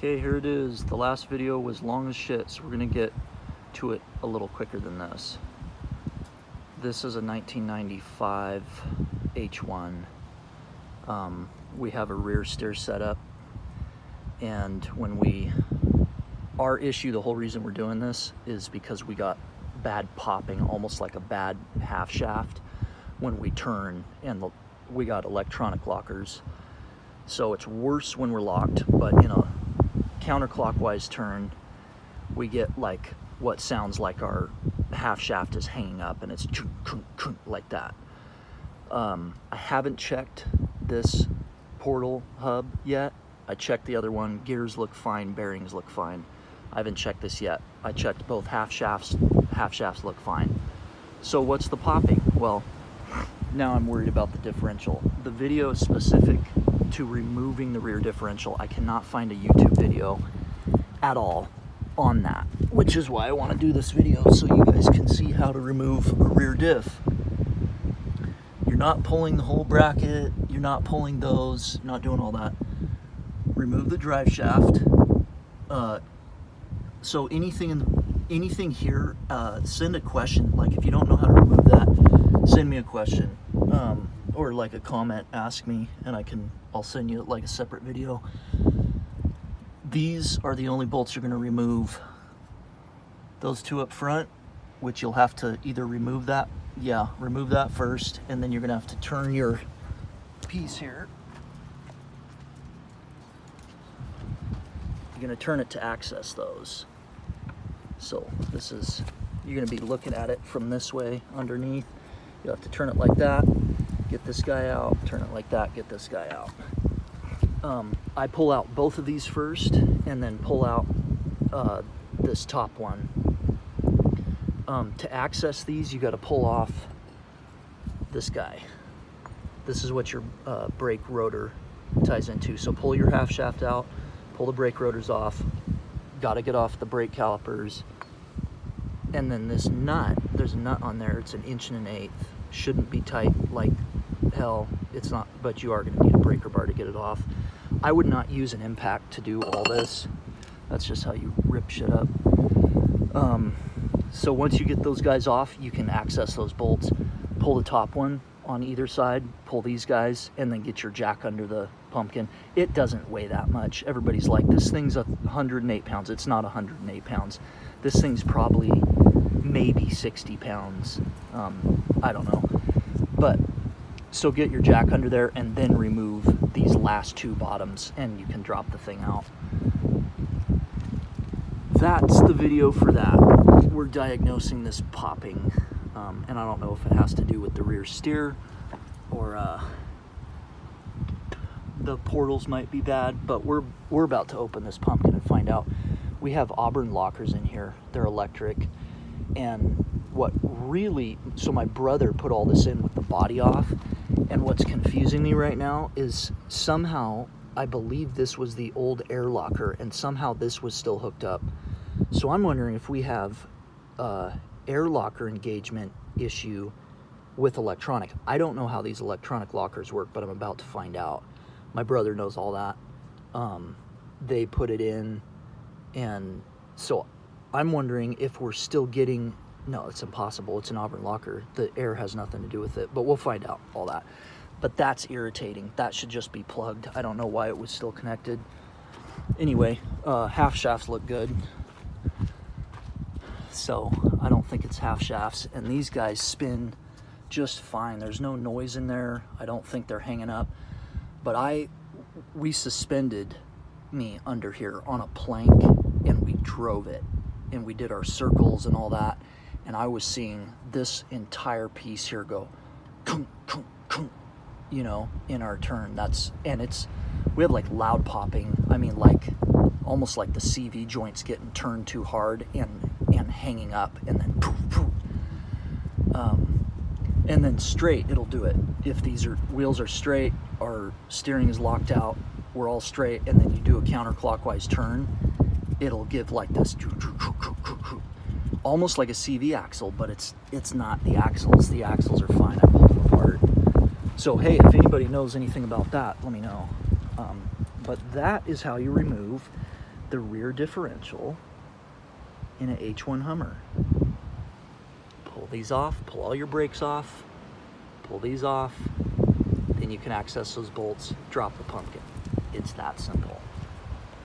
Okay, here it is. The last video was long as shit, so we're gonna get to it a little quicker than this. This is a 1995 H1. We have a rear steer setup, and our issue, the whole reason we're doing this is because we got bad popping, almost like a bad half shaft when we turn, and we got electronic lockers. So it's worse when we're locked, but in a counterclockwise turn, we get like what sounds like our half shaft is hanging up, and it's like that. I haven't checked this portal hub yet. I checked the other one. Gears look fine, bearings look fine. I haven't checked this yet. I checked both half shafts. Half shafts look fine. So what's the popping? Well, now I'm worried about the differential. The video is specific to removing the rear differential. I cannot find a YouTube video at all on that, which is why I want to do this video, so you guys can see how to remove a rear diff. You're not pulling the whole bracket, you're not pulling those, not doing all that. Remove the drive shaft. So anything here, send a question. Like, if you don't know how to remove that, send me a question, or like a comment, ask me, and I'll send you like a separate video. These are the only bolts you're going to remove. Those two up front, which you'll have to either remove that first, and then you're going to have to turn your piece here. You're going to turn it to access those. So you're going to be looking at it from this way underneath. You have to turn it like that, get this guy out, turn it like that, get this guy out. I pull out both of these first, and then pull out this top one. To access these, you got to pull off this guy. This is what your brake rotor ties into. So pull your half shaft out, pull the brake rotors off, got to get off the brake calipers, and then this nut, there's a nut on there, it's 1 1/8 inches. Shouldn't be tight like hell, it's not, but you are going to need a breaker bar to get it off. I would not use an impact to do all this. That's just how you rip shit up. So once you get those guys off, you can access those bolts. Pull the top one on either side, pull these guys, and then get your jack under the pumpkin. It doesn't weigh that much. Everybody's like, this thing's 108 pounds. It's not 108 pounds. This thing's probably maybe 60 pounds. I don't know. But so get your jack under there, and then remove these last two bottoms, and you can drop the thing out. That's the video for that. We're diagnosing this popping, and I don't know if it has to do with the rear steer or the portals might be bad, but we're about to open this pumpkin and find out. We have Auburn lockers in here. They're electric, and so my brother put all this in with the body off, and what's confusing me right now is somehow I believe this was the old air locker, and somehow this was still hooked up. So I'm wondering if we have air locker engagement issue with electronic. I don't know how these electronic lockers work, but I'm about to find out. My brother knows all that. They put it in, and so I'm wondering if we're still getting, no, it's impossible. It's an Auburn locker. The air has nothing to do with it, but we'll find out all that. But that's irritating. That should just be plugged. I don't know why it was still connected. Anyway, half shafts look good. So I don't think it's half shafts, and these guys spin just fine. There's no noise in there. I don't think they're hanging up, but we suspended me under here on a plank, and we drove it, and we did our circles and all that, and I was seeing this entire piece here go kunk, kunk, kunk, you know, in our turn. We have like loud popping. I mean, like almost like the CV joints getting turned too hard and hanging up, and then poof, poof. And then straight, it'll do it. If these wheels are straight, our steering is locked out, we're all straight, and then you do a counterclockwise turn, it'll give like this, almost like a CV axle, but it's not the axles. The axles are fine. I pulled them apart. So hey, if anybody knows anything about that, let me know. But that is how you remove the rear differential in an H1 Hummer. Pull these off, pull all your brakes off, pull these off, then you can access those bolts, drop the pumpkin. It's that simple.